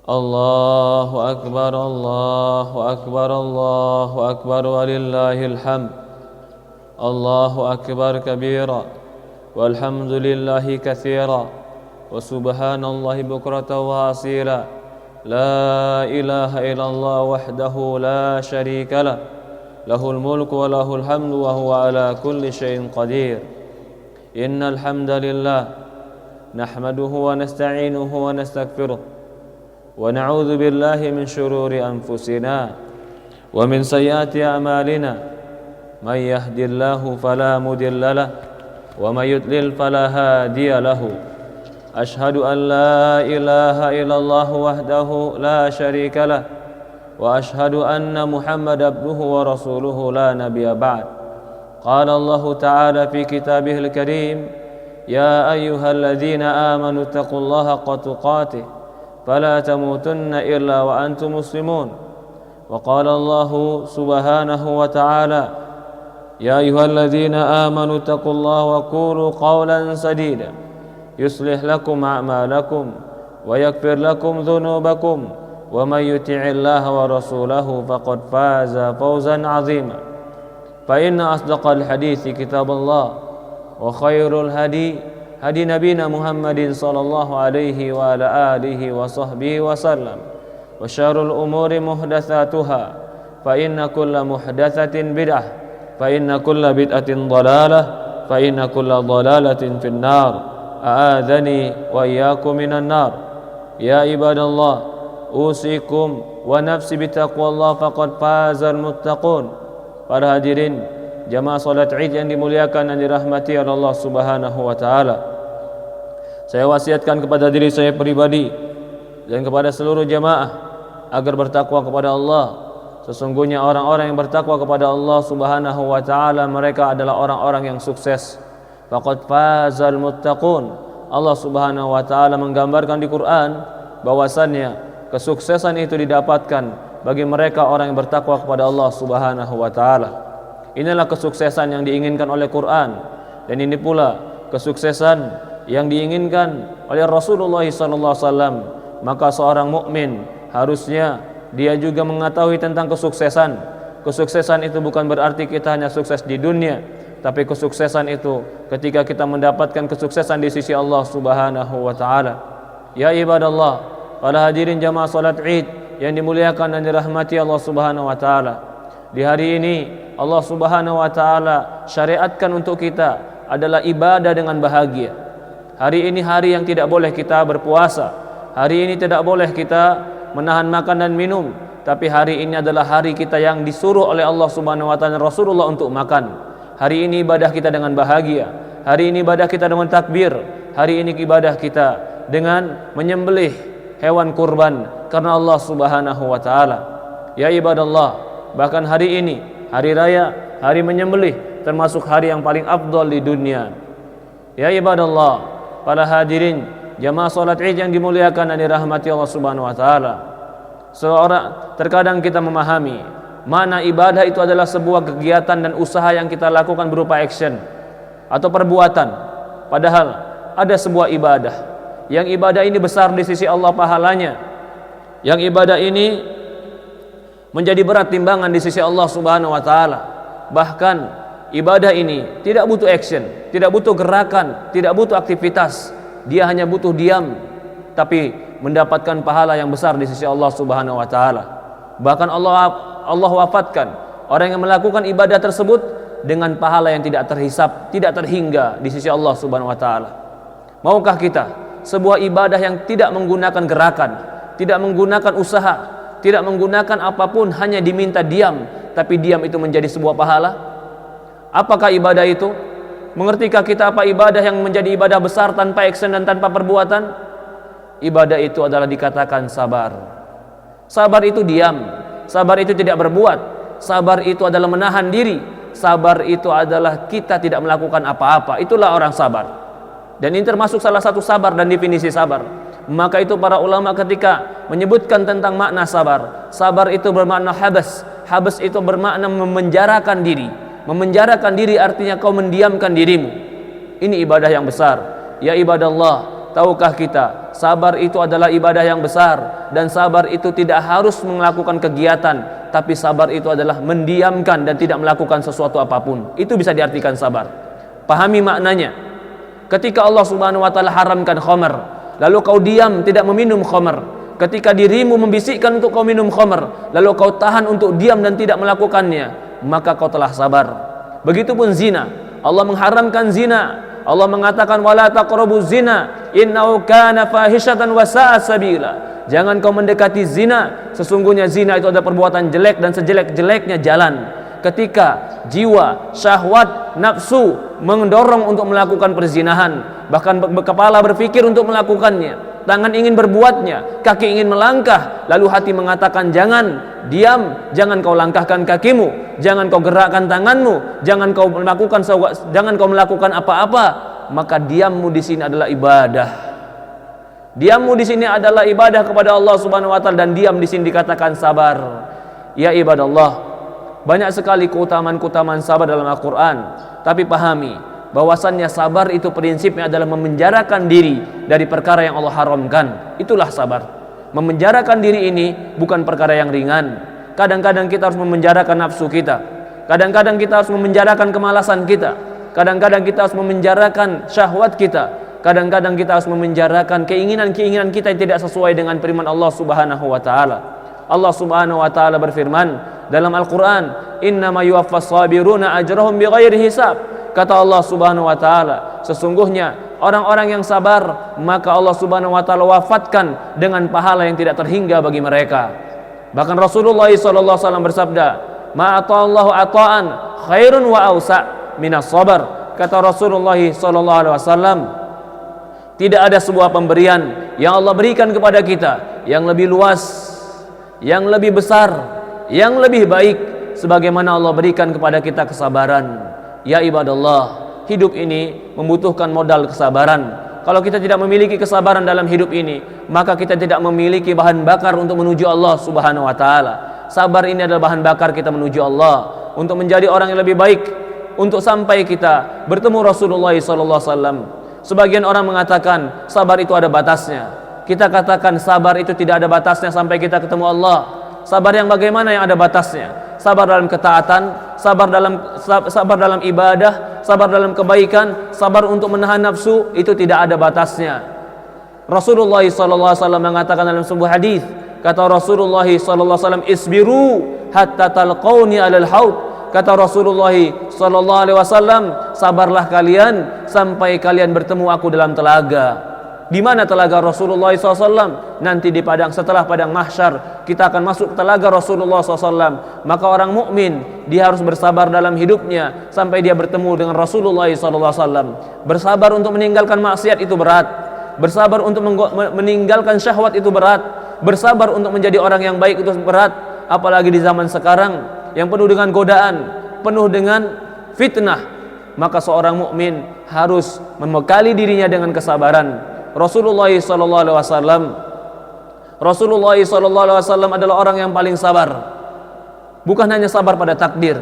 Allahu Akbar, Allahu Akbar, Allahu Akbar, walillahil hamd. Allahu Akbar kabira, walhamdulillahi katsira, wa subhanallahi bukratan wa asila. La ilaha illallah wahdahu la syarika lah, lahul mulku wa lahul hamdu wa huwa ala kulli syai'in qadir. Innal hamdalillah nahmaduhu wa nasta'inuhu wa nastaghfiruh ونعوذ بالله من شرور أنفسنا ومن سيئات أعمالنا من يهد الله فلا مضل له ومن يضلل فلا هادي له أشهد أن لا إله إلا الله وحده لا شريك له وأشهد أن محمد عبده ورسوله لا نبي بعد قال الله تعالى في كتابه الكريم يا أيها الذين آمنوا اتقوا الله حق تقاته فلا تموتن إلا وأنتم مسلمون وقال الله سبحانه وتعالى يا أيها الذين آمنوا اتقوا الله وقولوا قولا سديدا يصلح لكم أعمالكم ويغفر لكم ذنوبكم ومن يطع الله ورسوله فقد فاز فوزا عظيما فإن أصدق الحديث كتاب الله وخير الهدي hadi nabina Muhammadin sallallahu alaihi wa ala alihi wa sahbihi wa sallam wa syarrul umuri muhdatsatuha fa inna kulla muhdatsatin bid'ah fa inna kulla bid'atin dhalalah fa inna kulla dhalalatin fin nar a'adzani wa iyyakum minan nar ya ibadallah usikum wa nafsi bitaqwallah faqad fazal muttaqun. Para hadirin jamaah salat Id yang dimuliakan dan dirahmati oleh Allah Subhanahu wa taala. Saya wasiatkan kepada diri saya pribadi dan kepada seluruh jamaah agar bertakwa kepada Allah. Sesungguhnya orang-orang yang bertakwa kepada Allah Subhanahu wa taala mereka adalah orang-orang yang sukses. Faqad fazal muttaqun. Allah Subhanahu wa taala menggambarkan di Quran bahwasannya kesuksesan itu didapatkan bagi mereka orang yang bertakwa kepada Allah Subhanahu wa taala. Inilah kesuksesan yang diinginkan oleh Quran dan ini pula kesuksesan yang diinginkan oleh Rasulullah SAW. Maka seorang mukmin harusnya dia juga mengetahui tentang kesuksesan. Kesuksesan itu bukan berarti kita hanya sukses di dunia, tapi kesuksesan itu ketika kita mendapatkan kesuksesan di sisi Allah Subhanahu wa taala. Ya ibadallah, para hadirin jamaah salat Id yang dimuliakan dan dirahmati Allah Subhanahu wa taala. Di hari ini Allah Subhanahu wa taala syariatkan untuk kita adalah ibadah dengan bahagia. Hari ini hari yang tidak boleh kita berpuasa. Hari ini tidak boleh kita menahan makan dan minum. Tapi hari ini adalah hari kita yang disuruh oleh Allah Subhanahu wa taala dan Rasulullah untuk makan. Hari ini ibadah kita dengan bahagia. Hari ini ibadah kita dengan takbir. Hari ini ibadah kita dengan menyembelih hewan kurban karena Allah Subhanahu wa taala. Ya ibadallah, bahkan hari ini hari raya, hari menyembelih termasuk hari yang paling afdal di dunia. Ya ibadallah, para hadirin jamaah salat Id yang dimuliakan dan dirahmati Allah Subhanahu wa taala. Terkadang kita memahami mana ibadah itu adalah sebuah kegiatan dan usaha yang kita lakukan berupa action atau perbuatan. Padahal ada sebuah ibadah yang ibadah ini besar di sisi Allah pahalanya. Yang ibadah ini menjadi berat timbangan di sisi Allah Subhanahu wa taala. Bahkan ibadah ini tidak butuh action, tidak butuh gerakan, tidak butuh aktivitas. Dia hanya butuh diam, tapi mendapatkan pahala yang besar di sisi Allah Subhanahu wa taala. Bahkan Allah wafatkan orang yang melakukan ibadah tersebut dengan pahala yang tidak terhisap, tidak terhingga di sisi Allah Subhanahu wa taala. Maukah kita sebuah ibadah yang tidak menggunakan gerakan, tidak menggunakan usaha, tidak menggunakan apapun, hanya diminta diam, tapi diam itu menjadi sebuah pahala? Apakah ibadah itu? Mengertikah kita apa ibadah yang menjadi ibadah besar tanpa action dan tanpa perbuatan? Ibadah itu adalah dikatakan sabar. Sabar itu diam. Sabar itu tidak berbuat. Sabar itu adalah menahan diri. Sabar itu adalah kita tidak melakukan apa-apa. Itulah orang sabar. Dan ini termasuk salah satu sabar dan definisi sabar. Maka itu para ulama ketika menyebutkan tentang makna sabar, sabar itu bermakna habas. Habas itu bermakna memenjarakan diri. Memenjarakan diri artinya kau mendiamkan dirimu. Ini ibadah yang besar. Ya ibadallah, tahukah kita sabar itu adalah ibadah yang besar, dan sabar itu tidak harus melakukan kegiatan, tapi sabar itu adalah mendiamkan dan tidak melakukan sesuatu apapun. Itu bisa diartikan sabar. Pahami maknanya. Ketika Allah Subhanahu wa taala haramkan khamr, lalu kau diam tidak meminum khamr. Ketika dirimu membisikkan untuk kau minum khamr, lalu kau tahan untuk diam dan tidak melakukannya, maka kau telah sabar. Begitupun zina. Allah mengharamkan zina. Allah mengatakan wala taqrabuz zina innahu kana fahishatan wa sa'a sabila. Jangan kau mendekati zina, sesungguhnya zina itu adalah perbuatan jelek dan sejelek-jeleknya jalan. Ketika jiwa, syahwat, nafsu mendorong untuk melakukan perzinahan, bahkan kepala berpikir untuk melakukannya, tangan ingin berbuatnya, kaki ingin melangkah, lalu hati mengatakan jangan, diam, jangan kau langkahkan kakimu, jangan kau gerakkan tanganmu, jangan kau melakukan apa-apa, maka diammu di sini adalah ibadah. Diammu di sini adalah ibadah kepada Allah Subhanahu wa taala, dan diam di sini dikatakan sabar. Ya ibadallah, banyak sekali keutamaan-keutamaan sabar dalam Al-Quran, tapi pahami bahwasannya sabar itu prinsipnya adalah memenjarakan diri dari perkara yang Allah haramkan. Itulah sabar. Memenjarakan diri ini bukan perkara yang ringan. Kadang-kadang kita harus memenjarakan nafsu kita, kadang-kadang kita harus memenjarakan kemalasan kita, kadang-kadang kita harus memenjarakan syahwat kita, kadang-kadang kita harus memenjarakan keinginan-keinginan kita yang tidak sesuai dengan firman Allah Subhanahu wa taala. Allah Subhanahu wa taala berfirman dalam Al-Qur'an, "Innama yuwaffas sabiruna ajrahum bighairi hisab." Kata Allah Subhanahu wa taala, sesungguhnya orang-orang yang sabar, maka Allah Subhanahu wa taala wafatkan dengan pahala yang tidak terhingga bagi mereka. Bahkan Rasulullah sallallahu alaihi wasallam bersabda, "Ma ata'allahu ata'an khairun wa awsa' minas sabar." Kata Rasulullah sallallahu alaihi wasallam, tidak ada sebuah pemberian yang Allah berikan kepada kita yang lebih luas, yang lebih besar, yang lebih baik sebagaimana Allah berikan kepada kita kesabaran. Ya ibadallah, hidup ini membutuhkan modal kesabaran. Kalau kita tidak memiliki kesabaran dalam hidup ini, maka kita tidak memiliki bahan bakar untuk menuju Allah Subhanahu wa taala. Sabar ini adalah bahan bakar kita menuju Allah, untuk menjadi orang yang lebih baik, untuk sampai kita bertemu Rasulullah sallallahu alaihi wasallam. Sebagian orang mengatakan sabar itu ada batasnya. Kita katakan sabar itu tidak ada batasnya sampai kita ketemu Allah. Sabar yang bagaimana yang ada batasnya? Sabar dalam ketaatan, sabar dalam ibadah, sabar dalam kebaikan, sabar untuk menahan nafsu, itu tidak ada batasnya. Rasulullah sallallahu alaihi wasallam mengatakan dalam sebuah hadis, kata Rasulullah sallallahu alaihi wasallam, "Isbiru hatta talqauni alal haud." Kata Rasulullah sallallahu alaihi wasallam, sabarlah kalian sampai kalian bertemu aku dalam telaga. Di mana telaga Rasulullah SAW? Nanti di padang, setelah padang mahsyar kita akan masuk ke telaga Rasulullah SAW. Maka orang mukmin dia harus bersabar dalam hidupnya sampai dia bertemu dengan Rasulullah SAW. Bersabar untuk meninggalkan maksiat itu berat. Bersabar untuk meninggalkan syahwat itu berat. Bersabar untuk menjadi orang yang baik itu berat. Apalagi di zaman sekarang yang penuh dengan godaan, penuh dengan fitnah. Maka seorang mukmin harus membekali dirinya dengan kesabaran. Rasulullah sallallahu alaihi wasallam adalah orang yang paling sabar. Bukan hanya sabar pada takdir,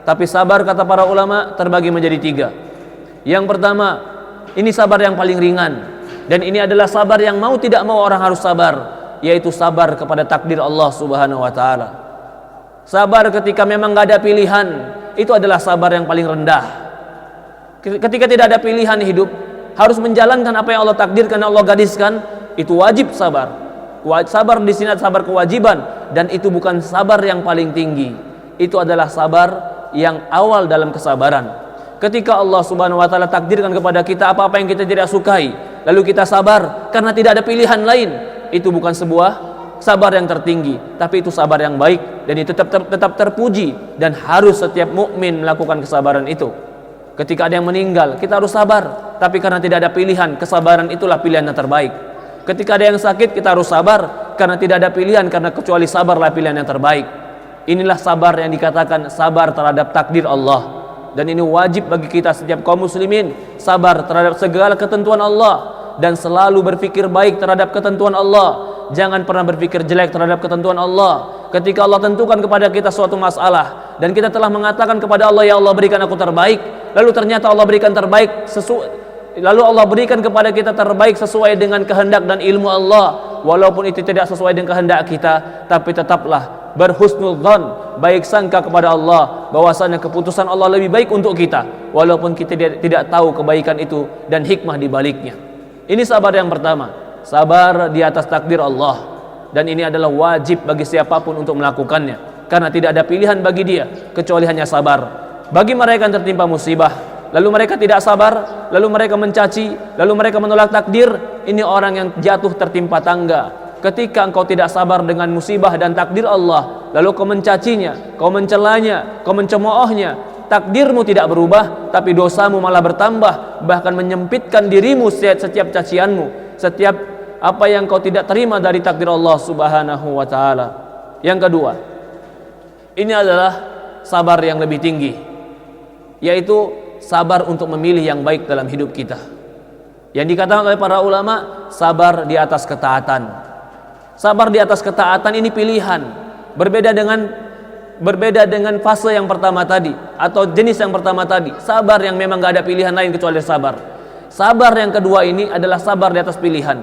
tapi sabar kata para ulama terbagi menjadi 3. Yang pertama, ini sabar yang paling ringan, dan ini adalah sabar yang mau tidak mau orang harus sabar, yaitu sabar kepada takdir Allah Subhanahu wa taala. Sabar ketika memang gak ada pilihan, itu adalah sabar yang paling rendah. Ketika tidak ada pilihan hidup, harus menjalankan apa yang Allah takdirkan, Allah gadiskan, itu wajib sabar. Sabar di sini sabar kewajiban, dan itu bukan sabar yang paling tinggi. Itu adalah sabar yang awal dalam kesabaran. Ketika Allah Subhanahu wa taala takdirkan kepada kita apa-apa yang kita tidak sukai, lalu kita sabar karena tidak ada pilihan lain, itu bukan sebuah sabar yang tertinggi, tapi itu sabar yang baik, dan itu tetap terpuji, dan harus setiap mukmin melakukan kesabaran itu. Ketika ada yang meninggal, kita harus sabar, tapi karena tidak ada pilihan, kesabaran itulah pilihan yang terbaik. Ketika ada yang sakit, kita harus sabar karena tidak ada pilihan, karena kecuali sabarlah pilihan yang terbaik. Inilah sabar yang dikatakan sabar terhadap takdir Allah. Dan ini wajib bagi kita setiap kaum muslimin, sabar terhadap segala ketentuan Allah dan selalu berpikir baik terhadap ketentuan Allah. Jangan pernah berpikir jelek terhadap ketentuan Allah. Ketika Allah tentukan kepada kita suatu masalah dan kita telah mengatakan kepada Allah, ya Allah berikan aku terbaik, lalu ternyata Allah berikan terbaik lalu Allah berikan kepada kita terbaik sesuai dengan kehendak dan ilmu Allah, walaupun itu tidak sesuai dengan kehendak kita, tapi tetaplah berhusnudzon, baik sangka kepada Allah bahwasanya keputusan Allah lebih baik untuk kita, walaupun kita tidak tahu kebaikan itu dan hikmah di baliknya. Ini sabar yang pertama, sabar di atas takdir Allah, dan ini adalah wajib bagi siapapun untuk melakukannya, karena tidak ada pilihan bagi dia kecuali hanya sabar. Bagi mereka yang tertimpa musibah lalu mereka tidak sabar, lalu mereka mencaci, lalu mereka menolak takdir, ini orang yang jatuh tertimpa tangga. Ketika engkau tidak sabar dengan musibah dan takdir Allah, lalu kau mencacinya, kau mencelanya, kau mencemoohnya, takdirmu tidak berubah, tapi dosamu malah bertambah, bahkan menyempitkan dirimu setiap cacianmu, setiap apa yang kau tidak terima dari takdir Allah Subhanahu wa ta'ala. Yang kedua, ini adalah sabar yang lebih tinggi, yaitu sabar untuk memilih yang baik dalam hidup kita. Yang dikatakan oleh para ulama, sabar di atas ketaatan. Sabar di atas ketaatan ini pilihan, berbeda dengan fase yang pertama tadi atau jenis yang pertama tadi. Sabar yang memang gak ada pilihan lain kecuali sabar. Sabar yang kedua ini adalah sabar di atas pilihan.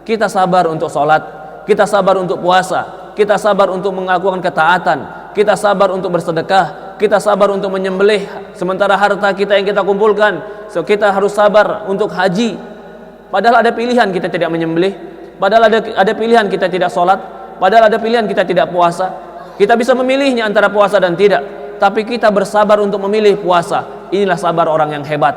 Kita sabar untuk sholat, kita sabar untuk puasa, kita sabar untuk melakukan ketaatan, kita sabar untuk bersedekah, kita sabar untuk menyembelih sementara harta kita yang kita kumpulkan. Kita harus sabar untuk haji, padahal ada pilihan kita tidak menyembelih, padahal ada pilihan kita tidak sholat, padahal ada pilihan kita tidak puasa. Kita bisa memilihnya antara puasa dan tidak, tapi kita bersabar untuk memilih puasa. Inilah sabar orang yang hebat.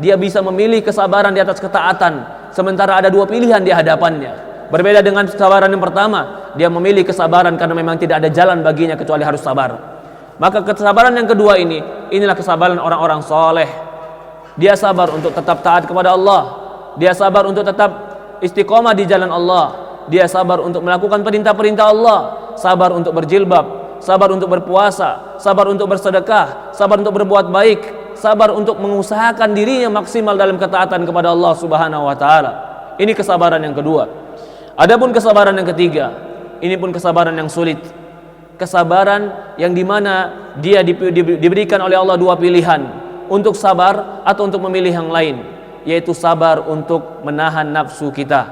Dia bisa memilih kesabaran di atas ketaatan, sementara ada dua pilihan di hadapannya. Berbeda dengan kesabaran yang pertama, dia memilih kesabaran karena memang tidak ada jalan baginya kecuali harus sabar. Maka kesabaran yang kedua ini, inilah kesabaran orang-orang soleh. Dia sabar untuk tetap taat kepada Allah, dia sabar untuk tetap istiqomah di jalan Allah, dia sabar untuk melakukan perintah-perintah Allah, sabar untuk berjilbab, sabar untuk berpuasa, sabar untuk bersedekah, sabar untuk berbuat baik, sabar untuk mengusahakan dirinya maksimal dalam ketaatan kepada Allah Subhanahu wa ta'ala. Ini kesabaran yang kedua. Adapun kesabaran yang ketiga, ini pun kesabaran yang sulit. Kesabaran yang dimana dia diberikan oleh Allah dua pilihan, untuk sabar atau untuk memilih yang lain, yaitu sabar untuk menahan nafsu kita,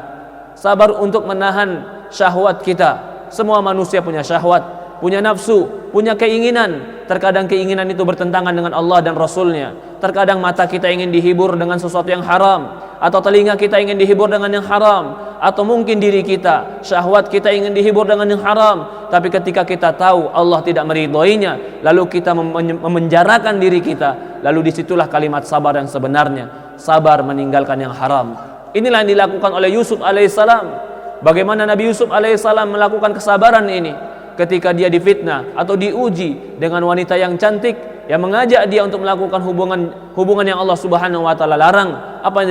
sabar untuk menahan syahwat kita. Semua manusia punya syahwat, punya nafsu, punya keinginan. Terkadang keinginan itu bertentangan dengan Allah dan Rasulnya. Terkadang mata kita ingin dihibur dengan sesuatu yang haram, atau telinga kita ingin dihibur dengan yang haram, atau mungkin diri kita, syahwat kita ingin dihibur dengan yang haram. Tapi ketika kita tahu Allah tidak meridhoinya, lalu kita memenjarakan diri kita, lalu disitulah kalimat sabar yang sebenarnya, sabar meninggalkan yang haram. Inilah yang dilakukan oleh Yusuf alaihissalam. Bagaimana Nabi Yusuf alaihissalam melakukan kesabaran ini ketika dia difitnah atau diuji dengan wanita yang cantik yang mengajak dia untuk melakukan hubungan yang Allah Subhanahu wa taala larang. Apa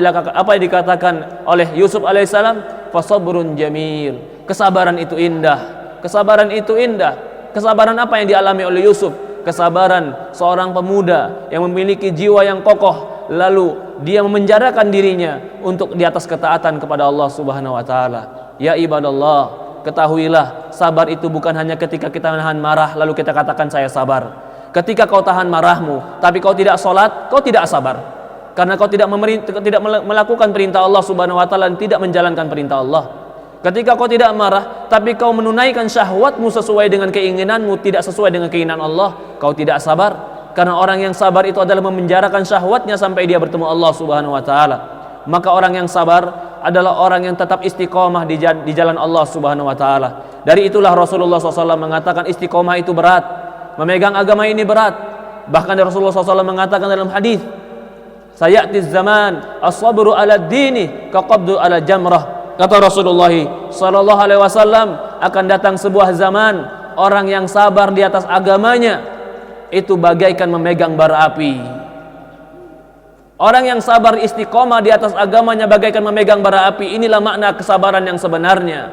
yang dikatakan oleh Yusuf alaihissalam? Fasabrun jamil. Kesabaran itu indah. Kesabaran itu indah. Kesabaran apa yang dialami oleh Yusuf? Kesabaran seorang pemuda yang memiliki jiwa yang kokoh, lalu dia memenjarakan dirinya untuk di atas ketaatan kepada Allah Subhanahu wa taala. Ya ibadallah, ketahuilah, sabar itu bukan hanya ketika kita menahan marah lalu kita katakan saya sabar. Ketika kau tahan marahmu tapi kau tidak sholat, kau tidak sabar, karena kau tidak melakukan perintah Allah Subhanahu wa taala dan tidak menjalankan perintah Allah. Ketika kau tidak marah tapi kau menunaikan syahwatmu sesuai dengan keinginanmu, tidak sesuai dengan keinginan Allah, kau tidak sabar. Karena orang yang sabar itu adalah memenjarakan syahwatnya sampai dia bertemu Allah Subhanahu wa taala. Maka orang yang sabar adalah orang yang tetap istiqomah di jalan Allah Subhanahu wa taala. Dari itulah Rasulullah SAW mengatakan istiqomah itu berat, memegang agama ini berat. Bahkan Rasulullah SAW mengatakan dalam hadis, sayati zaman as-sabru ala dini kaqabdu ala jamrah. Kata Rasulullah sallallahu alaihi wasallam, akan datang sebuah zaman orang yang sabar di atas agamanya itu bagaikan memegang bara api. Orang yang sabar istiqomah di atas agamanya bagaikan memegang bara api. Inilah makna kesabaran yang sebenarnya.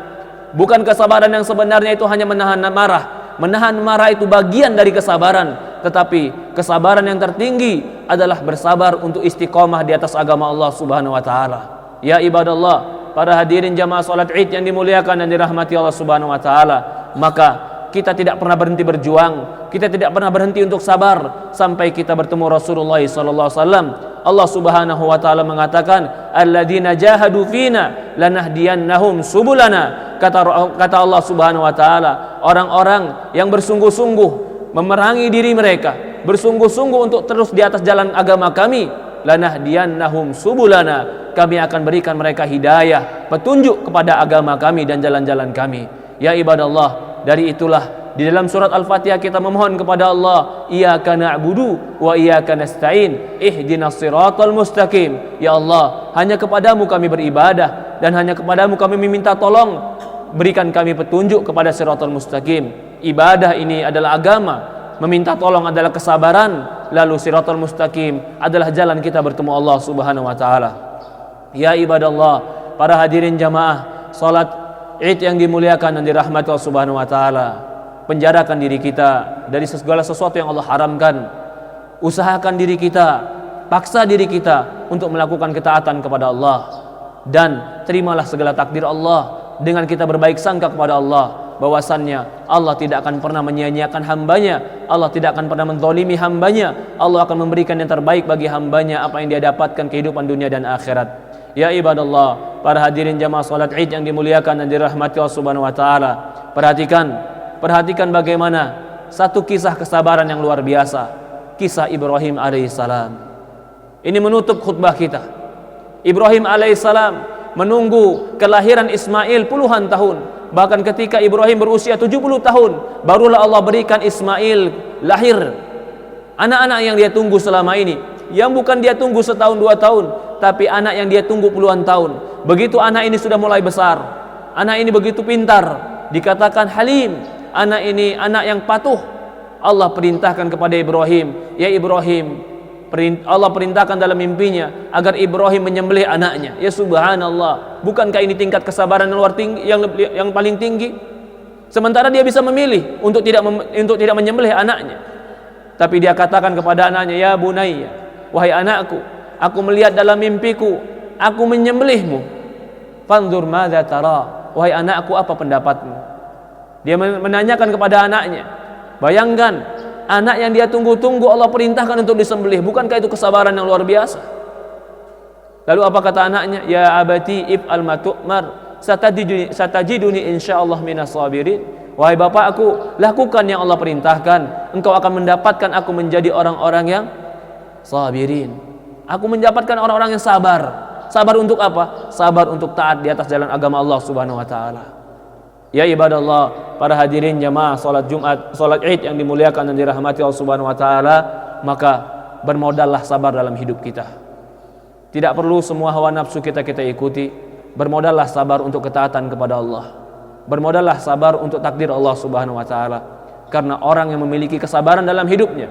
Bukan kesabaran yang sebenarnya itu hanya menahan marah. Menahan marah itu bagian dari kesabaran, tetapi kesabaran yang tertinggi adalah bersabar untuk istiqomah di atas agama Allah Subhanahu wa taala. Ya ibadallah, para hadirin jamaah salat Id yang dimuliakan dan dirahmati Allah Subhanahu wa taala, maka kita tidak pernah berhenti berjuang, kita tidak pernah berhenti untuk sabar sampai kita bertemu Rasulullah sallallahu alaihi wasallam. Allah Subhanahu wa taala mengatakan, alladzina jahadu fina lanahdiyannahum subulana. Kata Allah Subhanahu wa taala, orang-orang yang bersungguh-sungguh memerangi diri mereka, bersungguh-sungguh untuk terus di atas jalan agama kami, lanahdiyannahum subulana, kami akan berikan mereka hidayah, petunjuk kepada agama kami dan jalan-jalan kami. Ya ibadallah, dari itulah di dalam surat Al-Fatihah kita memohon kepada Allah, iyyaka na'budu wa iyyaka nasta'in, ihdinas siratal mustaqim. Ya Allah, hanya kepadamu kami beribadah dan hanya kepadamu kami meminta tolong, berikan kami petunjuk kepada siratal mustaqim. Ibadah ini adalah agama, meminta tolong adalah kesabaran, lalu siratal mustaqim adalah jalan kita bertemu Allah Subhanahu wa taala. Ya ibadallah, para hadirin jamaah salat Id yang dimuliakan dan dirahmati Allah Subhanahu wa taala, penjarakan diri kita dari segala sesuatu yang Allah haramkan. Usahakan diri kita, paksa diri kita untuk melakukan ketaatan kepada Allah, dan terimalah segala takdir Allah dengan kita berbaik sangka kepada Allah, bahwasannya Allah tidak akan pernah menyia-nyiakan hambanya, Allah tidak akan pernah menzalimi hambanya, Allah akan memberikan yang terbaik bagi hambanya apa yang dia dapatkan kehidupan dunia dan akhirat. Ya ibadallah, para hadirin jamaah salat Id yang dimuliakan dan dirahmati Allah Subhanahu wa taala, perhatikan bagaimana satu kisah kesabaran yang luar biasa, kisah Ibrahim alaihissalam. Ini menutup khutbah kita. Ibrahim alaihissalam menunggu kelahiran Ismail puluhan tahun. Bahkan ketika Ibrahim berusia 70 tahun, barulah Allah berikan Ismail lahir. Anak-anak yang dia tunggu selama ini, yang bukan dia tunggu setahun 2 tahun, tapi anak yang dia tunggu puluhan tahun. Begitu anak ini sudah mulai besar, anak ini begitu pintar, dikatakan halim, anak ini anak yang patuh. Allah perintahkan kepada Ibrahim, ya Ibrahim, Allah perintahkan dalam mimpinya agar Ibrahim menyembelih anaknya. Ya subhanallah, bukankah ini tingkat kesabaran yang luar tinggi, yang paling tinggi? Sementara dia bisa memilih untuk tidak menyembelih anaknya, tapi dia katakan kepada anaknya, ya bunayya, wahai anakku, aku melihat dalam mimpiku aku menyembelihmu. Fanzur madza tara, wahai anakku, apa pendapatmu? Dia menanyakan kepada anaknya. Bayangkan, anak yang dia tunggu-tunggu Allah perintahkan untuk disembelih. Bukankah itu kesabaran yang luar biasa? Lalu apa kata anaknya? Ya abati if'al ma tu'mar, satajiduni insyaallah minas sabirin. Wahai bapakku, lakukan yang Allah perintahkan, engkau akan mendapatkan aku menjadi orang-orang yang sabirin. Aku mendapatkan orang-orang yang sabar. Sabar untuk apa? Sabar untuk taat di atas jalan agama Allah Subhanahu wa taala. Ya ibadallah, para hadirin jamaah salat Jumat, salat Id yang dimuliakan dan dirahmati Allah Subhanahu wa taala, maka bermodallah sabar dalam hidup kita. Tidak perlu semua hawa nafsu kita ikuti. Bermodallah sabar untuk ketaatan kepada Allah. Bermodallah sabar untuk takdir Allah Subhanahu wa taala. Karena orang yang memiliki kesabaran dalam hidupnya,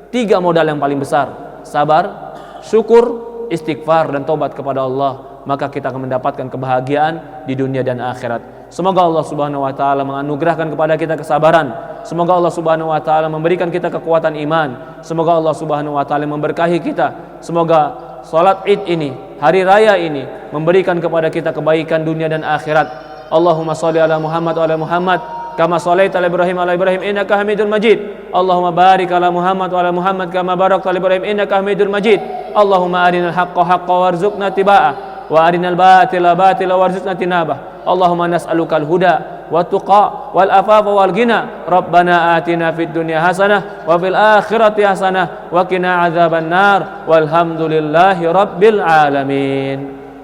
3 modal yang paling besar: sabar, syukur, istighfar dan taubat kepada Allah, maka kita akan mendapatkan kebahagiaan di dunia dan akhirat. Semoga Allah Subhanahu wa taala menganugerahkan kepada kita kesabaran. Semoga Allah Subhanahu wa taala memberikan kita kekuatan iman. Semoga Allah Subhanahu wa taala memberkahi kita. Semoga salat Id ini, hari raya ini, memberikan kepada kita kebaikan dunia dan akhirat. Allahumma shalli ala Muhammad wa ala Muhammad kama shallaita ala Ibrahim innaka Hamidul Majid. Allahumma barik ala Muhammad wa ala Muhammad kama barakta ala Ibrahim innaka Hamidul Majid. Allahumma arinal haqqa haqqan warzuqna tiba'ah wa arinal batila batila warzuqna tinabah. Allahumma nas'alukal huda wa tuqa wal afafa wal ghina. Rabbana atina fid dunya hasanah wa fil akhirati hasanah wa qina adzaban nar. Walhamdulillahi rabbil alamin.